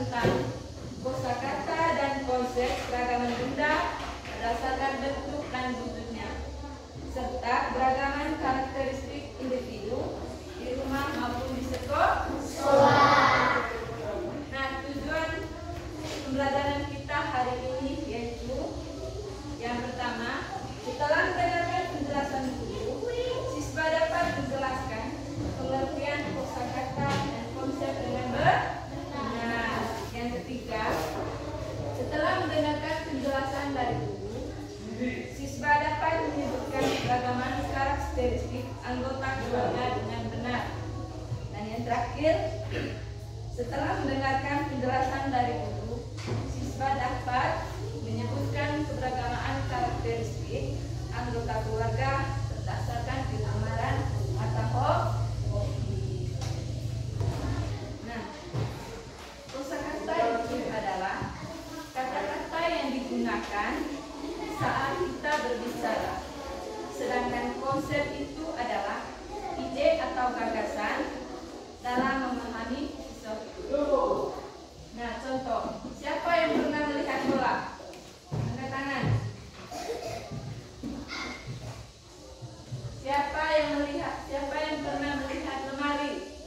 tentang kosakata dan konsep keragaman benda berdasarkan bentuk dan wujudnya, serta keragaman karakteristik individu di rumah maupun di sekolah. Nah, tujuan pembelajaran kita hari ini yaitu yang pertama, setelah mendengarkan penjelasan guru, siswa dapat menjelaskan pengertian kosakata dan konsep dengan benar. Yang ketiga, setelah mendengarkan penjelasan dari guru, siswa dapat menyebutkan keragaman karakteristik anggota keluarga dengan benar. Dan yang terakhir, setelah mendengarkan penjelasan dari guru, siswa dapat menyebutkan keberagaman karakteristik anggota keluarga berdasarkan penyamaran atau hobi. Nah, kosakata itu adalah kata-kata yang digunakan saat kita berbicara. Sedangkan konsep itu adalah ide atau gagasan dalam memahami sesuatu. Nah, contoh, siapa yang pernah melihat bola? Angkat tangan. Siapa yang pernah melihat lemari?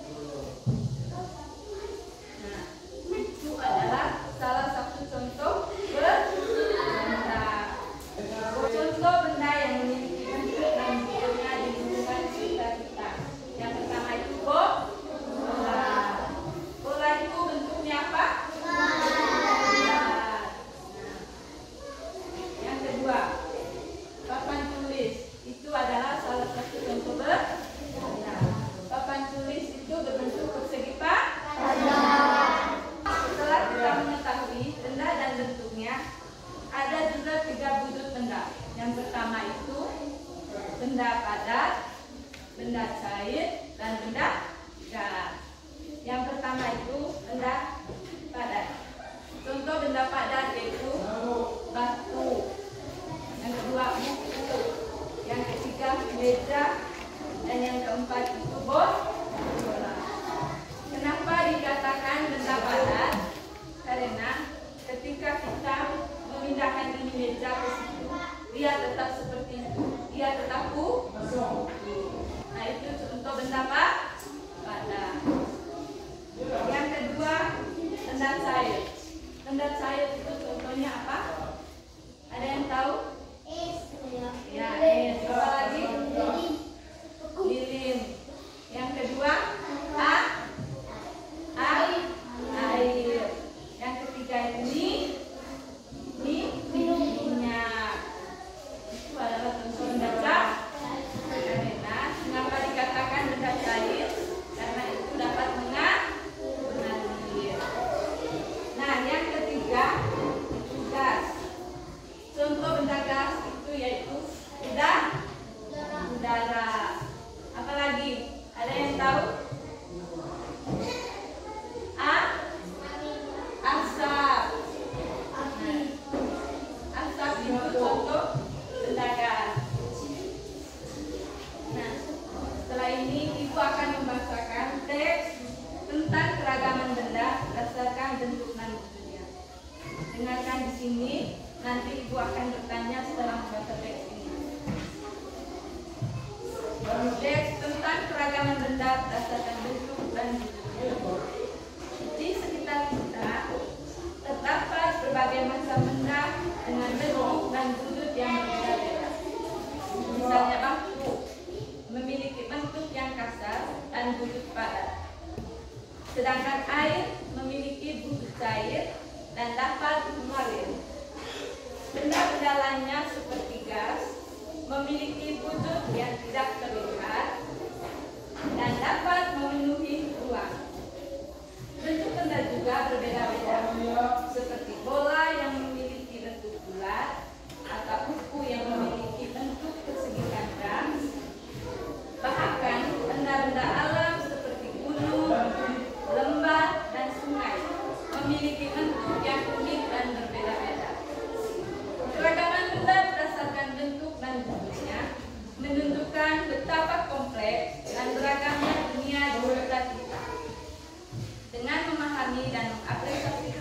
Nah, itu adalah salah satu contoh benda. Contoh benda yang memiliki bentuk dan bentuknya di lingkungan sekitar kita. Yang pertama itu bola. Bola itu bentuknya apa? Yang kedua, papan tulis. Itu adalah salah satu contoh benda. Papan tulis itu berbentuk persegi padat. Setelah kita mengetahui benda dan bentuknya, ada juga 3 wujud benda. Yang pertama itu benda padat, benda cair, dan benda gas. Yang pertama itu benda padat. Contoh benda padat yaitu batu. Yang kedua buku. Yang ketiga meja. Dan yang keempat itu bola. Kenapa dikatakan benda padat? Karena ketika kita memindahkan ini meja ke situ, dia tetap seperti itu. Dia tetap kosong. Nah, itu contoh benda padat. Yang kedua, benda cair. Benda cair itu contohnya apa? Ada yang tahu? Ya, es. Apa lagi? Lilin. Yang kedua, air. Yang ketiga ini minyak. Itu adalah contoh benda cair. Mengapa dikatakan benda cair? Karena itu dapat mengalir. Nah, yang ketiga itu gas. Contoh benda gas itu yaitu udara. Apalagi? Ada yang tahu? Asap. Asap itu contoh benda gas. Nah, setelah ini Ibu akan membacakan teks tentang keragaman benda berdasarkan bentuk dan wujudnya. Dengarkan di sini, nanti Ibu akan bertanya setelah membaca teks ini. Teks tentang keragaman benda berdasarkan bentuk dan wujudnya. Di sekitar kita terdapat berbagai macam benda dengan bentuk dan wujud yang berbeda-beda. Misalnya batu memiliki bentuk yang kasar dan wujud padat. Sedangkan air memiliki wujud cair dan dapat mengalir. Benda-benda lainnya seperti gas memiliki wujud yang tidak terlihat dan dapat memenuhi ruang. Bentuk benda juga berbeda-beda, seperti bola yang memiliki bentuk bulat atau buku yang memiliki bentuk persegi ganda. Bahkan benda-benda alam seperti gunung, lembah, dan sungai memiliki bentuk yang unik dan berbeda-beda. Keragaman benda berdasarkan bentuk dan wujudnya menunjukkan betapa kompleks dan beragamnya dunia di sekitar kita. Dengan memahami dan mengapresiasi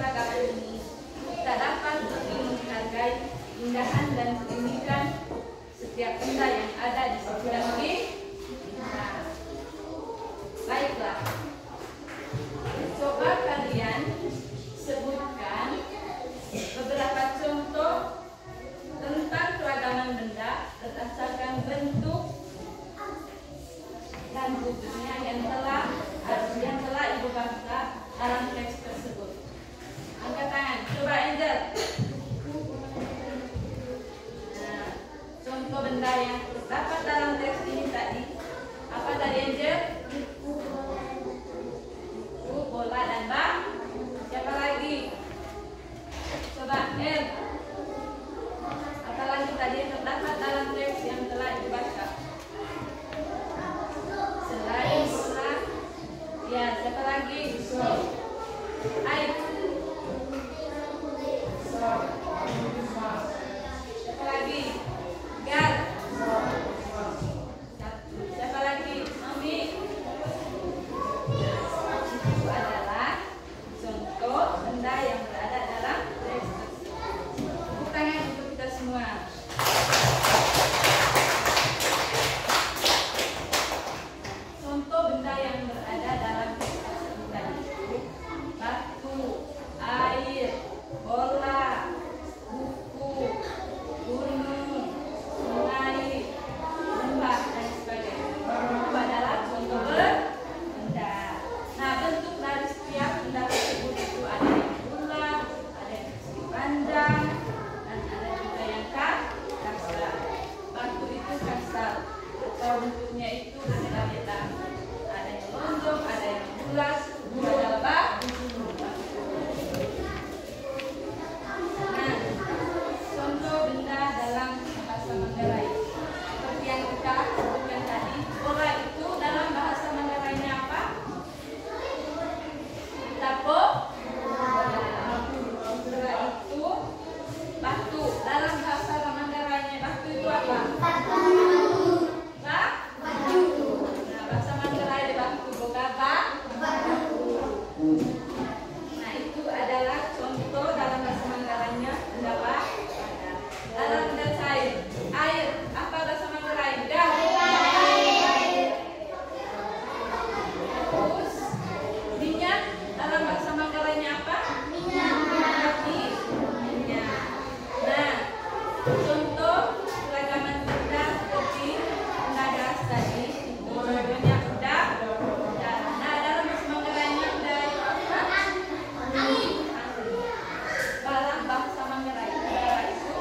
benda yang berada dalam teks tersebut. Tepuk tangan untuk kita semua. Contoh benda yang berada dalam teks tersebut tadi: batu, air, bola, buku, gunung, sungai, lembah, dan sebagainya. Itu adalah contoh benda. Nah, bentuk dari setiap benda tersebut itu ada yang bulat, ada yang persegi panjang, dan ada juga yang kasar. Batu itu kasar, atau bentuknya itu berbeda-beda. Ada yang lonjong, ada yang bulat, itu adalah batu. Nah, contoh benda dalam bahasa Manggarai seperti yang kita sebutkan tadi, bola itu dalam bahasa Manggarainya apa? Tapo. Bola itu batu. Dalam bahasa Manggarainya batu itu apa? Batu. Nah, bahasa Manggarai di batu boga batu. Nah, itu adalah contoh dalam bahasa Manggarainya benda apa? Dalam benda cair. Air. Apa bahasa Manggarai? Terus minyak. Dalam bahasa Manggarainya apa? Minyak. Nah, contoh keragaman benda seperti benda gas tadi, itu contohnya benda. Nah, dalam bahasa Manggarainya benda itu apa? Angin. Dalam bahasa Manggarai itu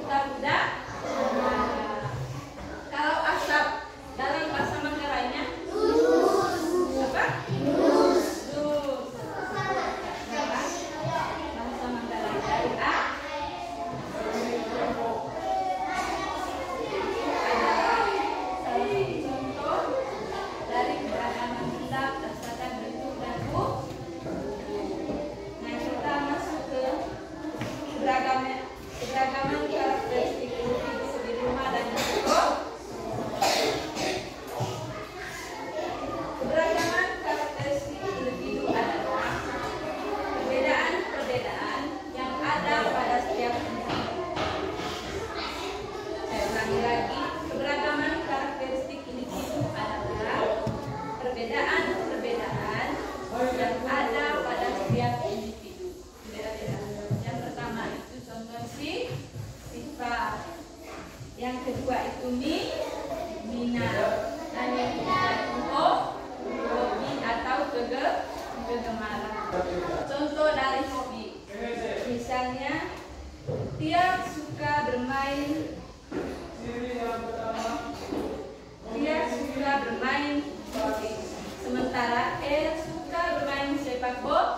budak-budak. Kalau asap dalam bahasa Manggarainya apa? Bahasa Manggarai dari contoh dari keragaman benda berdasarkan bentuk dan bentuk. Nah, kita masuk ke keberagaman karakteristik individu di rumah dan di sekolah. Keberagaman karakteristik individu adalah perbedaan-perbedaan yang ada pada setiap individu. Saya ulangi lagi, keberagaman karakteristik individu adalah perbedaan-perbedaan yang ada pada setiap individu. Beda-beda. Yang pertama itu contoh sifat. Yang kedua itu minat. Dan yang ketiga itu hobi atau kegemaran. Contoh dari hobi. Misalnya, dia suka bermain musik. Sementara suka bermain sepak bola.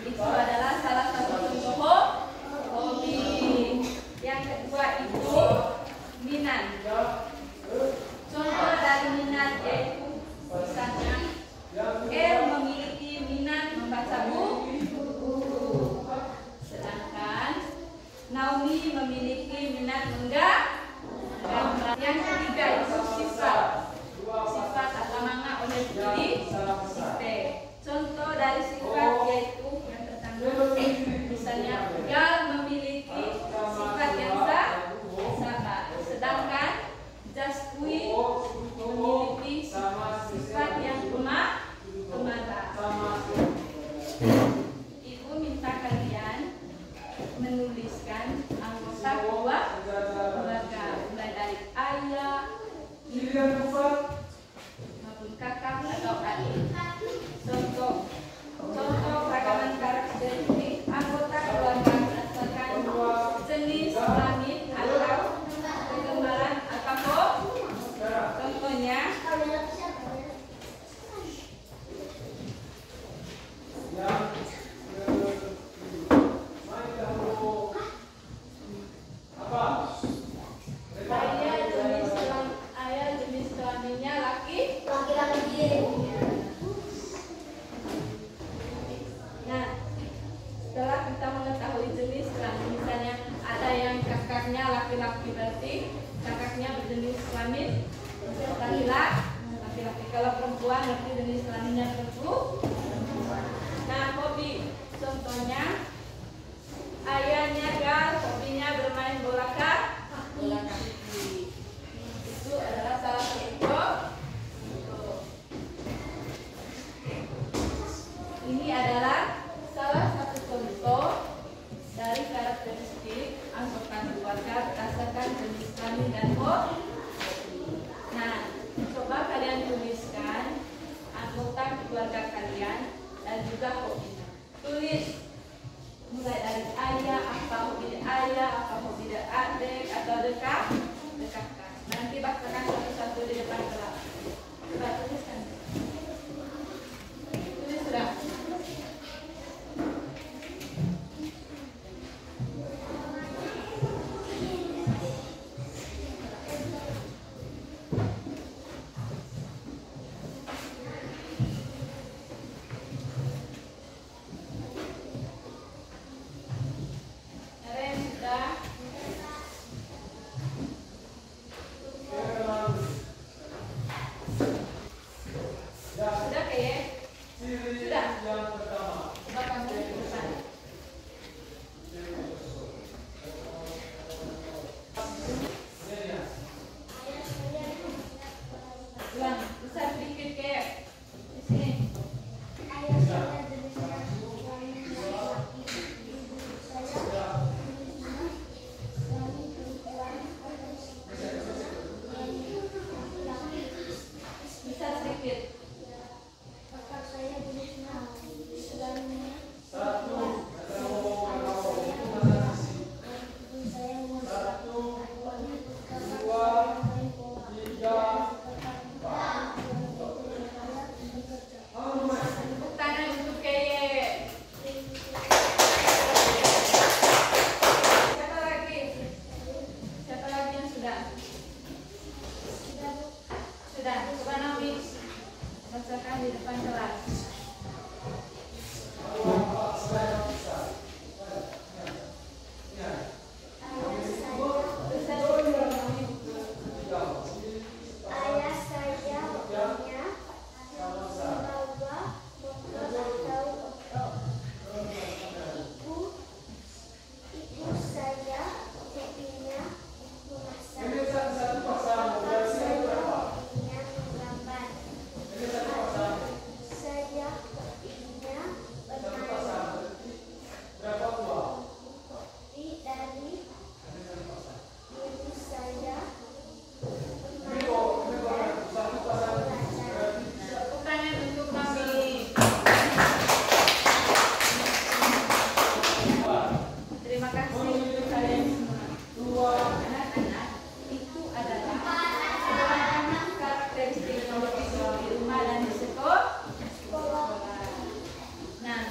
Itu adalah salah satu contoh hobi. Yang kedua itu minat. Contoh dari minat yaitu misalnya memiliki minat membaca buku. Sedangkan Naomi memiliki minat menggambar. Yang ketiga itu sifat atau mana oleh diri kita. Contoh dari sifat yaitu yang pertama, misalnya Gal memiliki sifat yang sabar, sedangkan Jaswi memiliki sifat yang pemarah. Ibu minta kalian menuliskan anggota keluarga, mulai dari ayah, ibu, maupun kakak atau adik. Contoh keragaman karakteristik anggota keluarga berdasarkan jenis kelamin atau kegemaran atau hobi. Contohnya, vitamin dan kopi. Nah, coba kalian tuliskan anggota keluarga kalian dan juga hobinya. Tulis mulai dari ayah, apa hobi ayah, apa hobi adik atau dekatkan. Nanti bacakan satu-satu di depan kelas. Coba tuliskan. Tulis sudah. Bacakan di depan kelas. Ayah saya hobinya membawa motor atau oto. Ibu saya hobinya memasak. Bapak saya hobinya menggambar. Saya hobinya menari. Hobi dari ibu saya Bukannya untuk kami. Terima kasih untuk kalian semua. Anak-anak, itu adalah beberapa karakteristik individu di rumah dan di sekolah. Nah,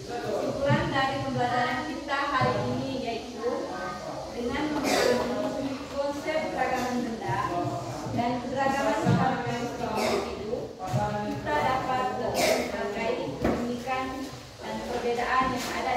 kesimpulan dari pembelajaran kita hari ini yaitu dengan memahami konsep keragaman benda dan keberagaman karakteristik individu, kita dapat lebih menghargai keunikan dan perbedaan yang ada